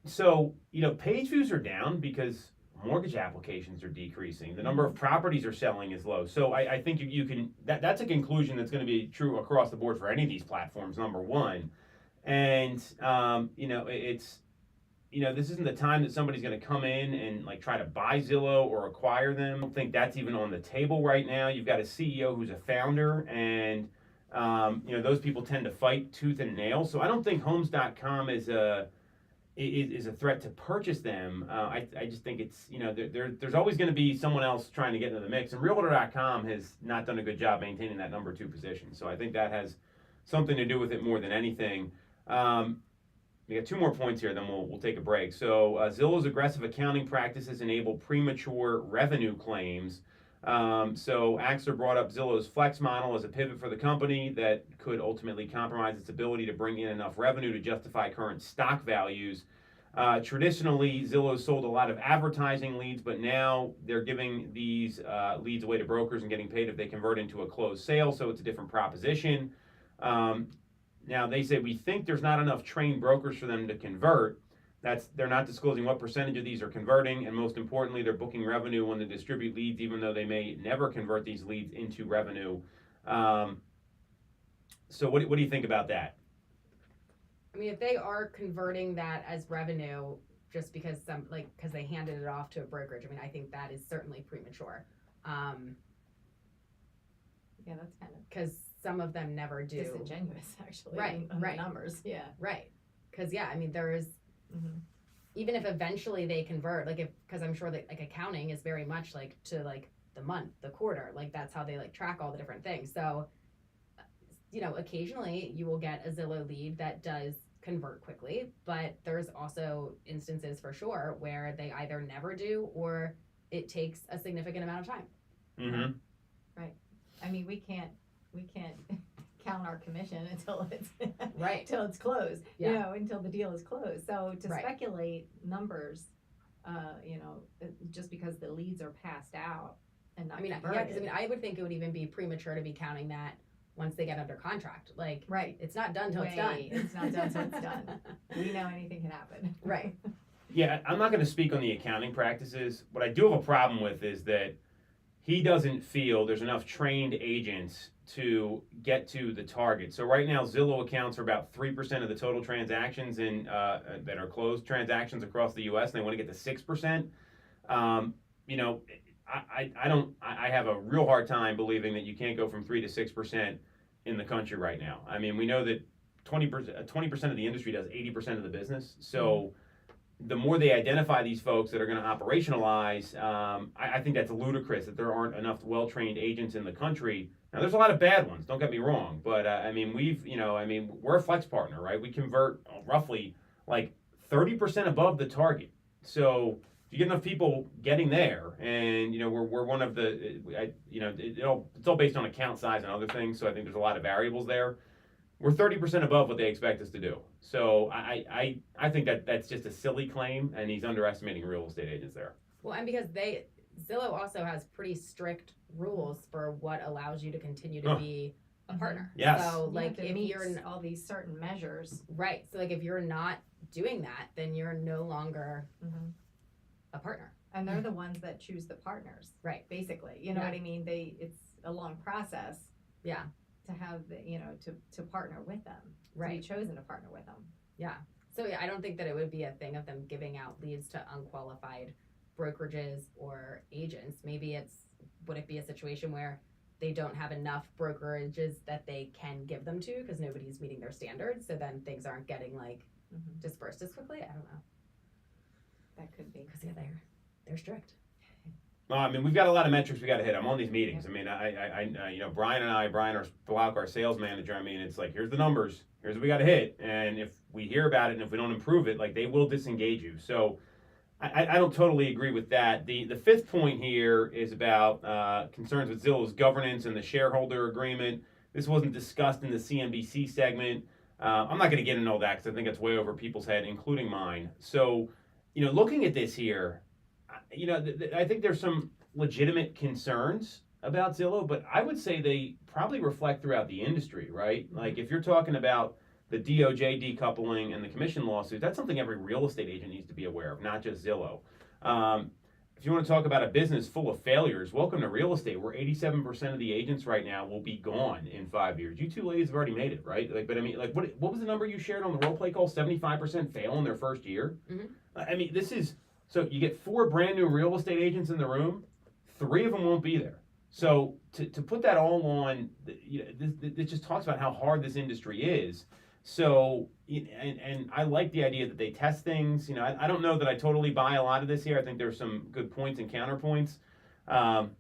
So, you know, page views are down because mortgage applications are decreasing. The number of properties are selling is low. So I think you can, that's a conclusion that's going to be true across the board for any of these platforms, number one. And, you know, it's, you know, this isn't the time that somebody's going to come in and, like, try to buy Zillow or acquire them. I don't think that's even on the table right now. You've got a CEO who's a founder, and, you know, those people tend to fight tooth and nail. So I don't think Homes.com is a threat to purchase them. I just think it's, you know, there's always going to be someone else trying to get into the mix. And Realtor.com has not done a good job maintaining that number 2 position. So I think that has something to do with it more than anything. We got 2 more points here, then we'll take a break. So Zillow's aggressive accounting practices enable premature revenue claims. So Axler brought up Zillow's flex model as a pivot for the company that could ultimately compromise its ability to bring in enough revenue to justify current stock values. Traditionally, Zillow sold a lot of advertising leads, but now they're giving these leads away to brokers and getting paid if they convert into a closed sale, so it's a different proposition. Now, they say, we think there's not enough trained brokers for them to convert. They're not disclosing what percentage of these are converting, and most importantly, they're booking revenue when they distribute leads, even though they may never convert these leads into revenue. So what do you think about that? I mean, if they are converting that as revenue just because because they handed it off to a brokerage, I mean, I think that is certainly premature. Yeah, that's kind of, because some of them never do. Disingenuous, actually. Right, on right. The numbers, yeah. Right. Because, yeah, I mean, there is, even if eventually they convert, like, because I'm sure that, like, accounting is very much, like, to, like, the month, the quarter, like, that's how they, like, track all the different things. So, you know, occasionally you will get a Zillow lead that does convert quickly, but there's also instances for sure where they either never do or it takes a significant amount of time. Mm-hmm. Right. I mean, we can't count our commission until it's right, till it's closed. Yeah. You know, until the deal is closed. So to Right. speculate numbers, you know, just because the leads are passed out and not converted. Yeah, because I mean, I would think it would even be premature to be counting that once they get under contract. Like, right, it's not done till it's done. It's not done till it's done. We know anything can happen. Right. Yeah, I'm not going to speak on the accounting practices. What I do have a problem with is that he doesn't feel there's enough trained agents to get to the target. So right now, Zillow accounts for about 3% of the total transactions in that are closed transactions across the U.S., and they want to get to 6%. You know, I have a real hard time believing that you can't go from 3 to 6% in the country right now. I mean, we know that 20% of the industry does 80% of the business. So the more they identify these folks that are going to operationalize, I think that's ludicrous that there aren't enough well-trained agents in the country. Now, there's a lot of bad ones, don't get me wrong, but I mean, we're a flex partner, right? We convert roughly like 30% above the target. So if you get enough people getting there, and we're one of the, it's all based on account size and other things. So I think there's a lot of variables there. We're 30% above what they expect us to do. So I think that's just a silly claim, and he's underestimating real estate agents there. Well, and because Zillow also has pretty strict rules for what allows you to continue to be a partner. Yes. So like if you're all these certain measures. Right. So like if you're not doing that, then you're no longer a partner. And they're the ones that choose the partners. Right. Basically. You know what I mean? It's a long process. Yeah. To have to partner with them. Right. To be chosen to partner with them. Yeah. So yeah, I don't think that it would be a thing of them giving out leads to unqualified brokerages or agents. Maybe would it be a situation where they don't have enough brokerages that they can give them to because nobody's meeting their standards, so then things aren't getting dispersed as quickly? I don't know. That could be. Because they're strict. Well, I mean, we've got a lot of metrics we got to hit. I'm on these meetings. I mean, Brian our sales manager, I mean, it's like, here's the numbers, here's what we got to hit. And if we hear about it and if we don't improve it, like, they will disengage you. So I don't totally agree with that. The fifth point here is about concerns with Zillow's governance and the shareholder agreement. This wasn't discussed in the CNBC segment. I'm not going to get into all that because I think it's way over people's head, including mine. So, looking at this here, I think there's some legitimate concerns about Zillow, but I would say they probably reflect throughout the industry, right? Like if you're talking about the DOJ decoupling and the commission lawsuit, that's something every real estate agent needs to be aware of, not just Zillow. If you want to talk about a business full of failures, welcome to real estate, where 87% of the agents right now will be gone in 5 years. You two ladies have already made it, right? But I mean, what was the number you shared on the role play call? 75% fail in their first year? Mm-hmm. I mean, so you get 4 brand new real estate agents in the room, 3 of them won't be there. So to put that all on, this just talks about how hard this industry is. So, and I like the idea that they test things. I don't know that I totally buy a lot of this here. I think there's some good points and counterpoints. And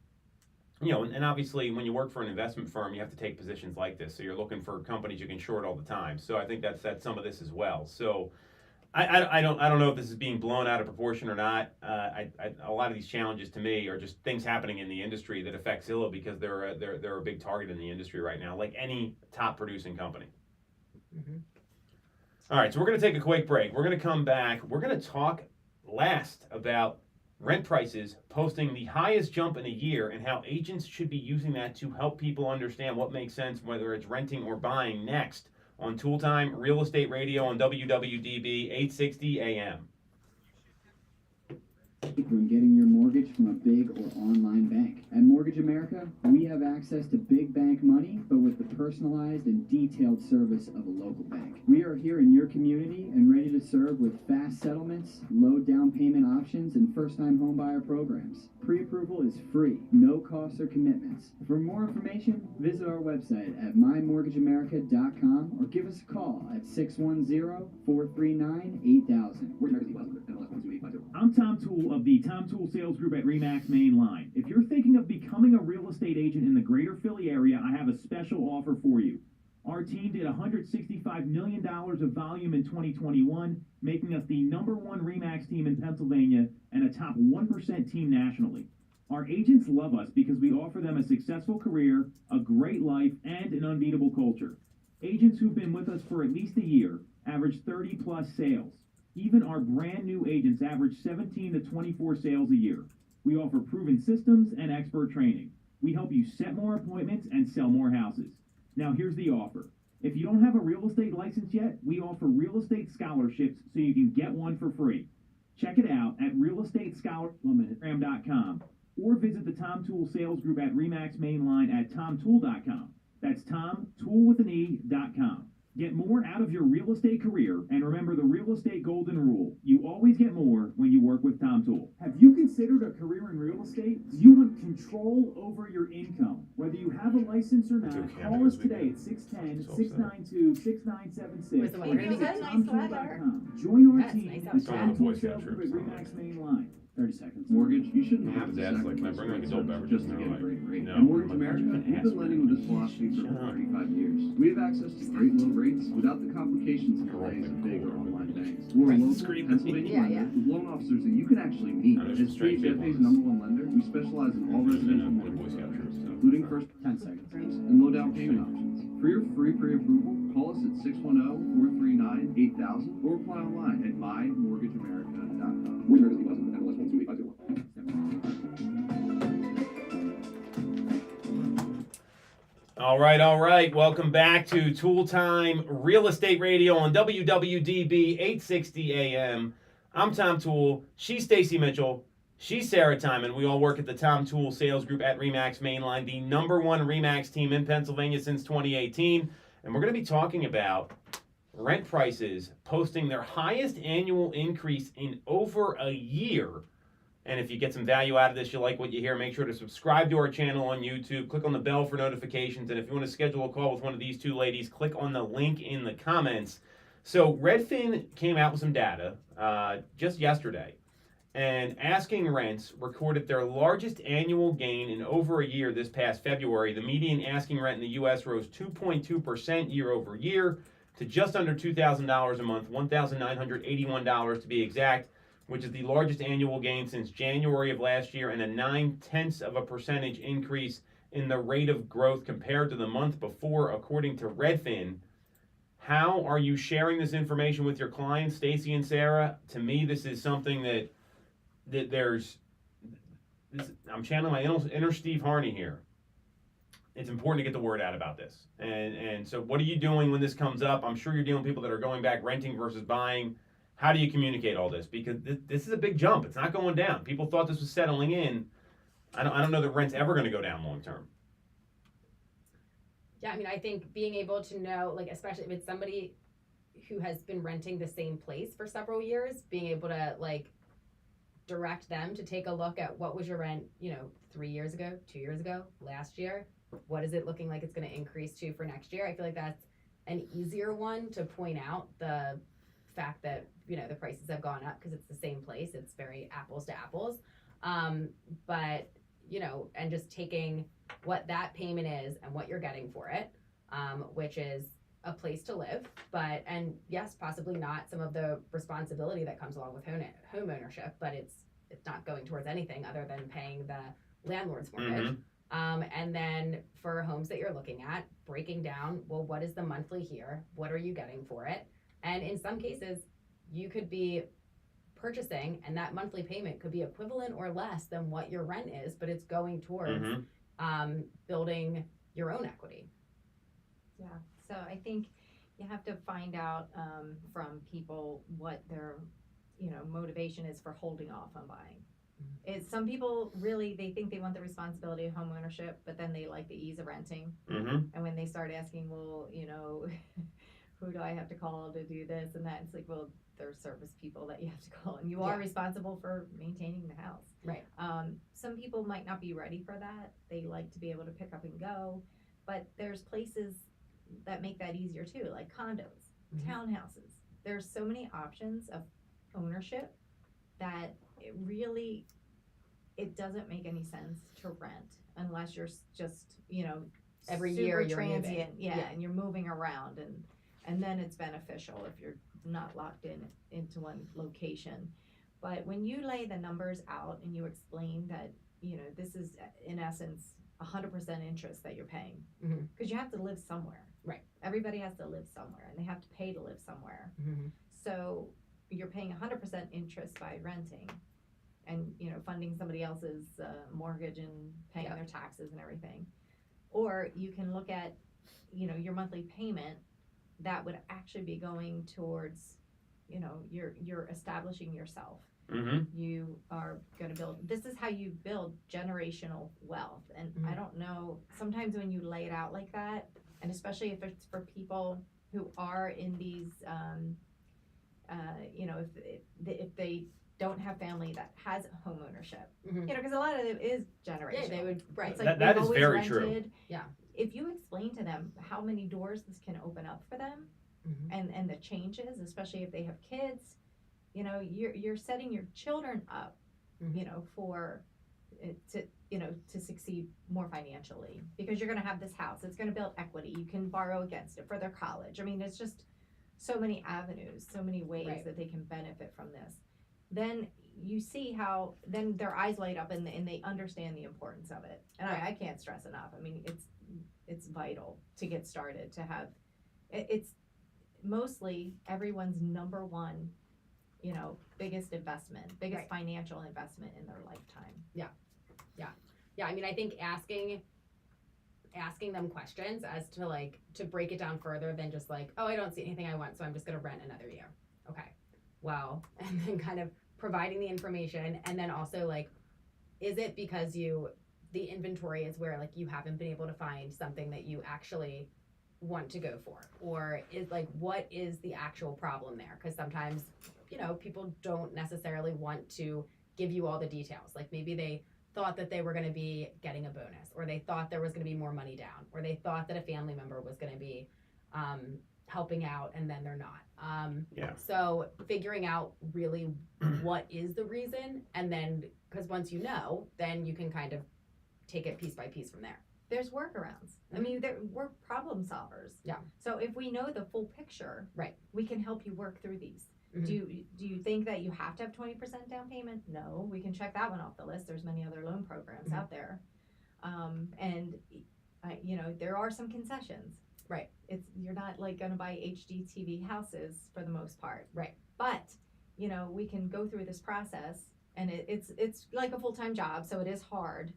obviously when you work for an investment firm, you have to take positions like this. So you're looking for companies you can short all the time. So I think that's some of this as well. So I don't know if this is being blown out of proportion or not. A lot of these challenges to me are just things happening in the industry that affect Zillow because they're a big target in the industry right now, like any top producing company. Mm-hmm. All right, so we're going to take a quick break. We're going to come back. We're going to talk last about rent prices posting the highest jump in a year and how agents should be using that to help people understand what makes sense, whether it's renting or buying, next on Toole Time Real Estate Radio on WWDB 860 AM. When getting your mortgage from a big or online bank. At Mortgage America, we have access to big bank money, but with the personalized and detailed service of a local bank. We are here in your community and ready to serve with fast settlements, low down payment options, and first-time homebuyer programs. Pre-approval is free, no costs or commitments. For more information, visit our website at mymortgageamerica.com or give us a call at 610-439-8000. I'm Tom Toole of the Tom Toole Sales Group at RE/MAX Main Line. If you're thinking of becoming a real estate agent in the greater Philly area, I have a special offer for you. Our team did $165 million of volume in 2021, making us the #1 RE/MAX team in Pennsylvania and a top 1% team nationally. Our agents love us because we offer them a successful career, a great life, and an unbeatable culture. Agents who've been with us for at least a year average 30+ sales. Even our brand new agents average 17 to 24 sales a year. We offer proven systems and expert training. We help you set more appointments and sell more houses. Now here's the offer. If you don't have a real estate license yet, we offer real estate scholarships so you can get one for free. Check it out at realestatescholarship.com or visit the Tom Toole Sales Group at RE/MAX Main Line at tomtoole.com. That's TomToolWithAnE.com. Get more out of your real estate career, and remember the real estate golden rule. You always get more when you work with Tom Toole. Have you considered a career in real estate? Do you want control over your income? Whether you have a license or not, call us today at 610-692-6976. TomToole.com. Join our team at Tom Toole Sales Group at RE/MAX Main Line. 30 seconds. Mortgage, you shouldn't have to Dad's like, can I sacrifice bring like rate adult service beverages? just to get a great rate. No. At Mortgage America, we've been lending with this philosophy for 35 years. We have access to great low rates without the complications and delays of big or online banks. We're a local Pennsylvania lender with loan officers that you can actually meet. As PHFA's #1 lender, we specialize in all residential mortgage programs, including first 10 seconds. and low down payment options. For your free pre-approval, call us at 610-439-8000 or apply online at mymortgageamerica.com. Mortgage America's MLS 12850. All right. Welcome back to Toole Time Real Estate Radio on WWDB 860 AM. I'm Tom Toole. She's Stacy Mitchell. She's Sarah Time, and we all work at the Tom Toole Sales Group at RE/MAX Mainline, the #1 RE/MAX team in Pennsylvania since 2018. And we're going to be talking about rent prices posting their highest annual increase in over a year. And if you get some value out of this, you like what you hear, make sure to subscribe to our channel on YouTube. Click on the bell for notifications. And if you want to schedule a call with one of these two ladies, click on the link in the comments. So Redfin came out with some data just yesterday. And asking rents recorded their largest annual gain in over a year this past February. The median asking rent in the U.S. rose 2.2% year over year to just under $2,000 a month, $1,981 to be exact, which is the largest annual gain since January of last year and a 0.9% increase in the rate of growth compared to the month before, according to Redfin. How are you sharing this information with your clients, Stacy and Sarah? To me, this is something that I'm channeling my inner Steve Harney here. It's important to get the word out about this. And so what are you doing when this comes up? I'm sure you're dealing with people that are going back renting versus buying. How do you communicate all this? Because this is a big jump. It's not going down. People thought this was settling in. I don't know that rent's ever going to go down long term. Yeah, I mean, I think being able to know, like, especially if it's somebody who has been renting the same place for several years, being able to, like, direct them to take a look at what was your rent, 3 years ago, 2 years ago, last year. What is it looking like it's going to increase to for next year? I feel like that's an easier one to point out, the fact that, the prices have gone up because it's the same place. It's very apples to apples. But, and just taking what that payment is and what you're getting for it, which is a place to live, and yes, possibly not some of the responsibility that comes along with home ownership, but it's not going towards anything other than paying the landlord's mortgage. And then for homes that you're looking at, breaking down, well, what is the monthly here? What are you getting for it? And in some cases, you could be purchasing and that monthly payment could be equivalent or less than what your rent is, but it's going towards building your own equity. Yeah. So I think you have to find out from people what their, motivation is for holding off on buying. Some people really, they think they want the responsibility of home ownership, but then they like the ease of renting. And when they start asking, well, who do I have to call to do this and that? It's like, well, there's service people that you have to call, and you are responsible for maintaining the house. Right. Some people might not be ready for that. They like to be able to pick up and go, but there's places that make that easier too, like condos, townhouses. There's so many options of ownership that it doesn't make any sense to rent unless you're just, every super year you're transient, moving. and you're moving around, and then it's beneficial if you're not locked into one location. But when you lay the numbers out and you explain that, this is in essence 100% interest that you're paying, because you have to live somewhere. Right. Everybody has to live somewhere, and they have to pay to live somewhere. So you're paying 100% interest by renting, and funding somebody else's mortgage and paying their taxes and everything. Or you can look at, your monthly payment that would actually be going towards, you're establishing yourself. You are going to build, this is how you build generational wealth. And I don't know, sometimes when you lay it out like that, and especially if it's for people who are in these, you know, if they don't have family that has home ownership, you know, because a lot of it is generational. Yeah, they would, right. It's like that is always very rented. true. Yeah. If you explain to them how many doors this can open up for them, and the changes, especially if they have kids, you know, you're setting your children up, you know, for it to, you know, to succeed more financially, because you're going to have this house. It's going to build equity. You can borrow against it for their college. I mean, it's just so many avenues, so many ways that they can benefit from this. Then you see how then their eyes light up and they understand the importance of it. And I can't stress enough. I mean, it's vital to get started, to have it's mostly everyone's number one, you know, biggest investment, biggest financial investment in their lifetime. Yeah, I mean, I think asking them questions as to like, to break it down further than just like, oh, I don't see anything I want, so I'm just going to rent another year. Okay, well, and then kind of providing the information, and then also like, is it because the inventory is where like you haven't been able to find something that you actually want to go for, or is like, what is the actual problem there? Because sometimes, you know, people don't necessarily want to give you all the details. Like maybe they thought that they were going to be getting a bonus, or they thought there was going to be more money down, or they thought that a family member was going to be helping out, and then they're not. So figuring out really what is the reason, and then, because once you know, then you can kind of take it piece by piece from there. There's workarounds. I mean, we're problem solvers. Yeah. So if we know the full picture, we can help you work through these. Do you think that you have to have 20% down payment? No, we can check that one off the list. There's many other loan programs out there, and you know, there are some concessions. Right. You're not like going to buy HGTV houses for the most part. Right. But you know, we can go through this process, and it's like a full-time job, so it is hard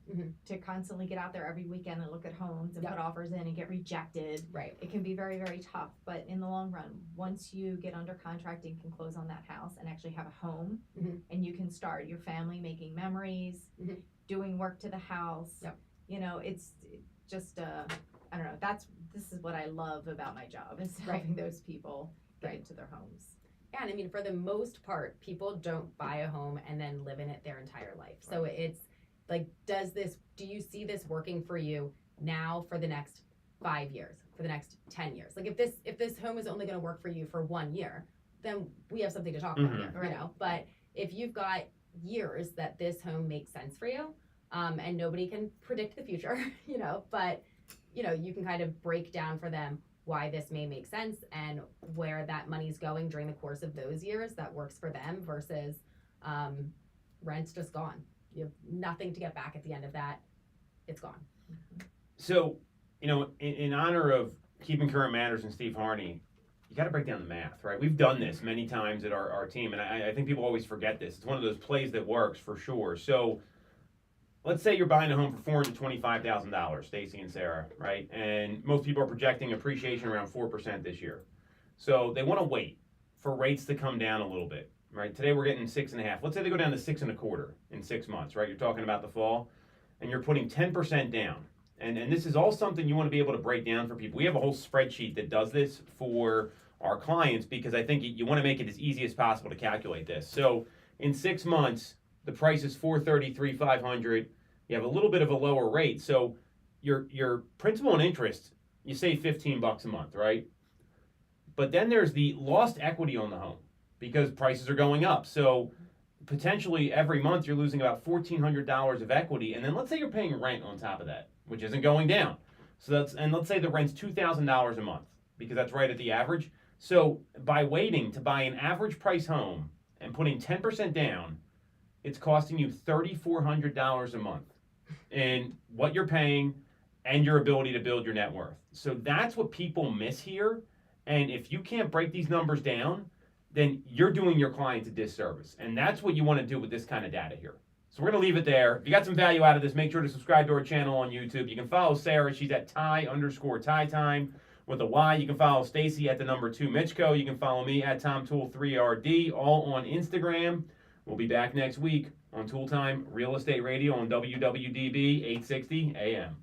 to constantly get out there every weekend and look at homes and put offers in and get rejected. Right. It can be very, very tough, but in the long run, once you get under contract and can close on that house and actually have a home, and you can start your family making memories, doing work to the house, you know, it's just I don't know, this is what I love about my job, is helping those people get into their homes. Yeah, and I mean, for the most part, people don't buy a home and then live in it their entire life. So it's like, do you see this working for you now for the next 5 years, for the next 10 years? Like if this home is only going to work for you for 1 year, then we have something to talk about here, you know? But if you've got years that this home makes sense for you, and nobody can predict the future, you know, but you know, you can kind of break down for them why this may make sense and where that money's going during the course of those years that works for them, versus rent's just gone. You have nothing to get back at the end of that. It's gone. So, you know, in honor of Keeping Current Matters and Steve Harney, you got to break down the math, right? We've done this many times at our team, and I think people always forget this. It's one of those plays that works for sure. So let's say you're buying a home for $425,000, Stacy and Sarah, right? And most people are projecting appreciation around 4% this year. So they want to wait for rates to come down a little bit, right? Today we're getting 6.5. Let's say they go down to 6.25 in 6 months, right? You're talking about the fall, and you're putting 10% down. And this is all something you want to be able to break down for people. We have a whole spreadsheet that does this for our clients, because I think you want to make it as easy as possible to calculate this. So in 6 months, the price is $433,500. You have a little bit of a lower rate, so your principal and interest, you save $15 a month, right? But then there's the lost equity on the home because prices are going up. So potentially every month you're losing about $1,400 of equity, and then let's say you're paying rent on top of that, which isn't going down. So let's say the rent's $2,000 a month, because that's right at the average. So by waiting to buy an average price home and putting 10% down, it's costing you $3,400 a month in what you're paying and your ability to build your net worth. So that's what people miss here. And if you can't break these numbers down, then you're doing your clients a disservice. And that's what you want to do with this kind of data here. So we're going to leave it there. If you got some value out of this, make sure to subscribe to our channel on YouTube. You can follow Sarah. She's at Ty_Ty Time with a Y. You can follow Stacy at @2 Mitchko. You can follow me at TomToole3RD, all on Instagram. We'll be back next week on Toole Time Real Estate Radio on WWDB 860 AM.